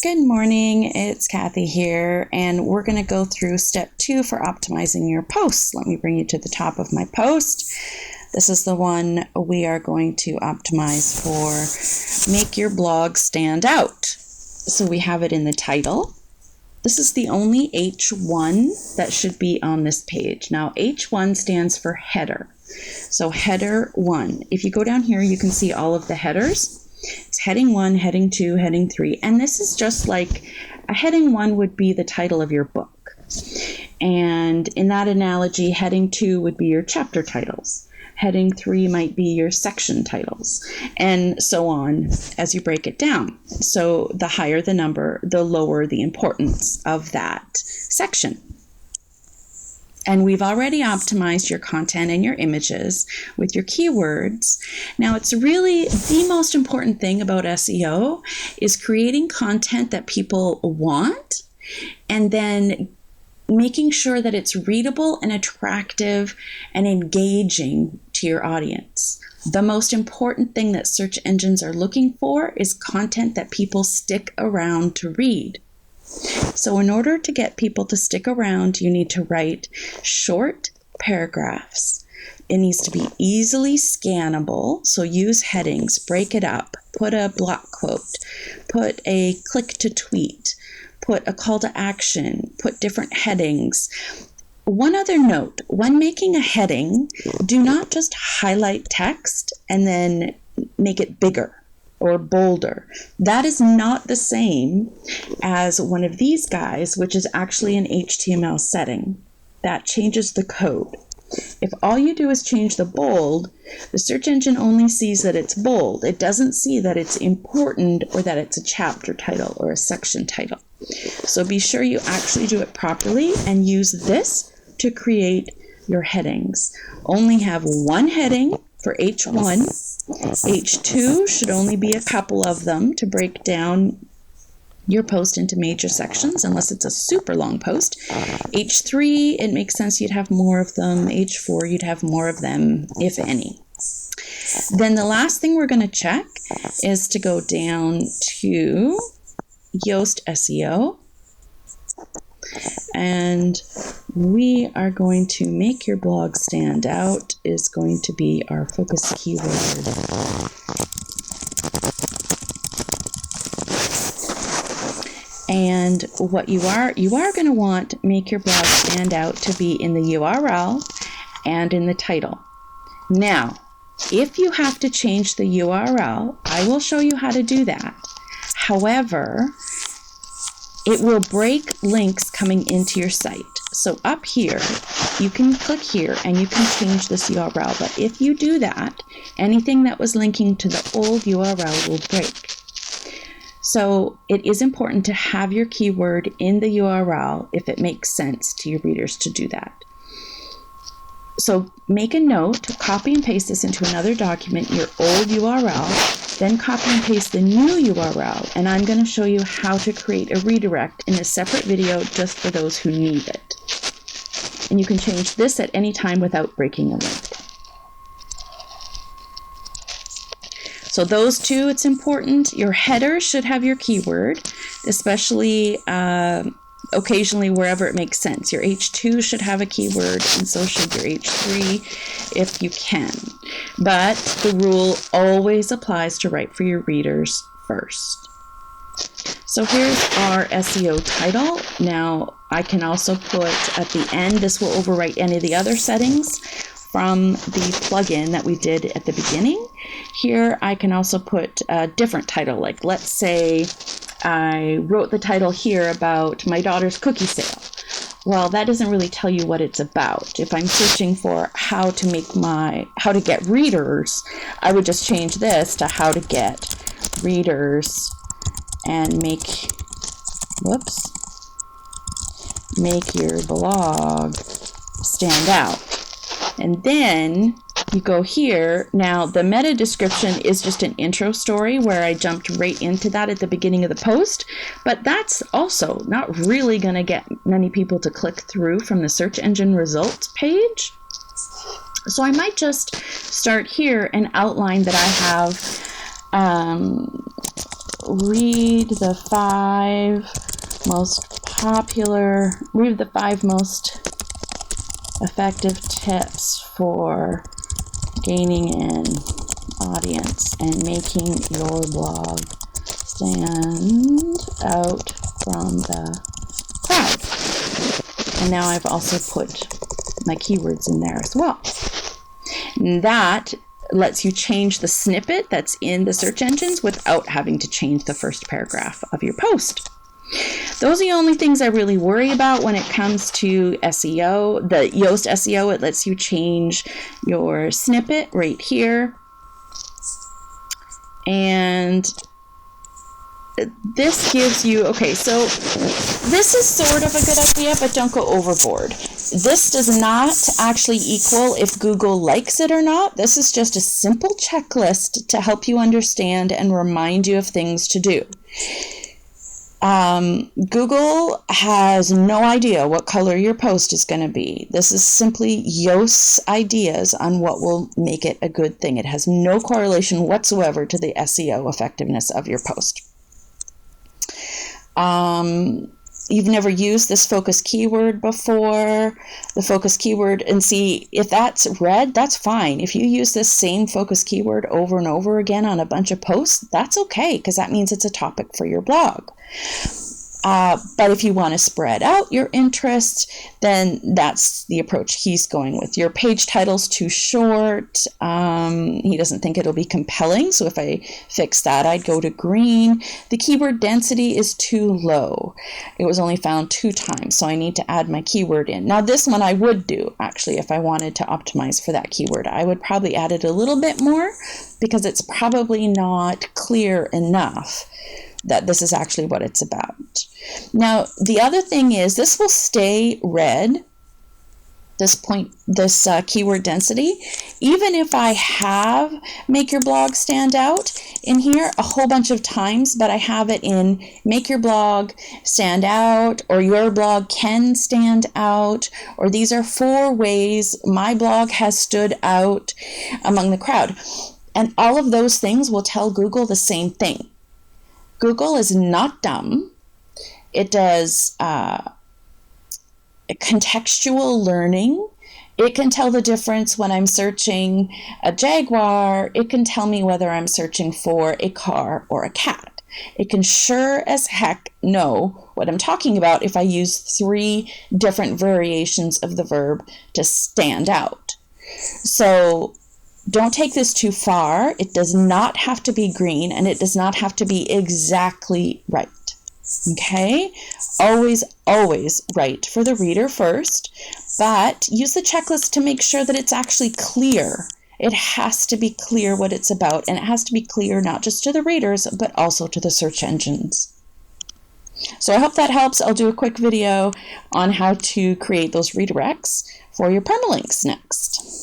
Good morning, it's Kathy here, and we're going to go through step 2 for optimizing your posts. Let me bring you to the top of my post. This is the one we are going to optimize for make your blog stand out. So we have it in the title. This is the only H1 that should be on this page. Now H1 stands for header. So header 1. If you go down here, you can see all of the headers. It's heading 1, heading 2, heading 3, and this is just like a heading 1 would be the title of your book. And in that analogy, heading 2 would be your chapter titles. Heading 3 might be your section titles, and so on as you break it down. So the higher the number, the lower the importance of that section. And we've already optimized your content and your images with your keywords. Now, it's really the most important thing about SEO is creating content that people want and then making sure that it's readable and attractive and engaging to your audience. The most important thing that search engines are looking for is content that people stick around to read. So in order to get people to stick around, you need to write short paragraphs. It needs to be easily scannable, so use headings, break it up, put a block quote, put a click to tweet, put a call to action, put different headings. One other note, when making a heading, do not just highlight text and then make it bigger or bolder. That is not the same as one of these guys, which is actually an HTML setting. That changes the code. If all you do is change the bold, the search engine only sees that it's bold. It doesn't see that it's important or that it's a chapter title or a section title. So be sure you actually do it properly and use this to create your headings. Only have one heading for H1. H2 should only be a couple of them to break down your post into major sections, unless it's a super long post. H3, it makes sense you'd have more of them. H4, you'd have more of them, if any. Then the last thing we're going to check is to go down to Yoast SEO. And we are going to make your blog stand out is going to be our focus keyword. And what you are going to want make your blog stand out to be in the URL and in the title. Now, if you have to change the URL, I will show you how to do that. However, it will break links coming into your site. So up here, you can click here and you can change this URL. But if you do that, anything that was linking to the old URL will break. So it is important to have your keyword in the URL if it makes sense to your readers to do that. So make a note, copy and paste this into another document, your old URL, then copy and paste the new URL. And I'm going to show you how to create a redirect in a separate video just for those who need it. And you can change this at any time without breaking a link. So those two, it's important. Your header should have your keyword, especially occasionally wherever it makes sense. Your H2 should have a keyword, and so should your H3 if you can. But the rule always applies to write for your readers first. So here's our SEO title. Now I can also put at the end, this will overwrite any of the other settings from the plugin that we did at the beginning. Here I can also put a different title, like let's say I wrote the title here about my daughter's cookie sale. Well, that doesn't really tell you what it's about. If I'm searching for how to get readers, I would just change this to how to get readers and make your blog stand out. And then you go here. Now the meta description is just an intro story where I jumped right into that at the beginning of the post, but that's also not really going to get many people to click through from the search engine results page. So I might just start here and outline that I have read the five most effective tips for gaining an audience and making your blog stand out from the crowd. And now I've also put my keywords in there as well. And that lets you change the snippet that's in the search engines without having to change the first paragraph of your post. Those are the only things I really worry about when it comes to SEO. The Yoast SEO, it lets you change your snippet right here. And this gives you, okay, so this is sort of a good idea, but don't go overboard. This does not actually equal if Google likes it or not. This is just a simple checklist to help you understand and remind you of things to do. Google has no idea what color your post is going to be. This is simply Yoast's ideas on what will make it a good thing. It has no correlation whatsoever to the SEO effectiveness of your post. You've never used this focus keyword before. The focus keyword, and see, if that's red, that's fine. If you use this same focus keyword over and over again on a bunch of posts, that's okay, because that means it's a topic for your blog. But if you want to spread out your interest, then that's the approach he's going with. Your page title's too short. He doesn't think it'll be compelling. So if I fix that, I'd go to green. The keyword density is too low. It was only found 2 times, so I need to add my keyword in. Now this one I would do, actually, if I wanted to optimize for that keyword. I would probably add it a little bit more because it's probably not clear enough that this is actually what it's about. Now, the other thing is this will stay red, this keyword density, even if I have make your blog stand out in here a whole bunch of times, but I have it in make your blog stand out, or your blog can stand out, or these are 4 ways my blog has stood out among the crowd. And all of those things will tell Google the same thing. Google is not dumb. It does contextual learning. It can tell the difference when I'm searching a jaguar. It can tell me whether I'm searching for a car or a cat. It can sure as heck know what I'm talking about if I use 3 different variations of the verb to stand out. So don't take this too far. It does not have to be green, and it does not have to be exactly right. Okay? Always, always write for the reader first, but use the checklist to make sure that it's actually clear. It has to be clear what it's about, and it has to be clear not just to the readers, but also to the search engines. So I hope that helps. I'll do a quick video on how to create those redirects for your permalinks next.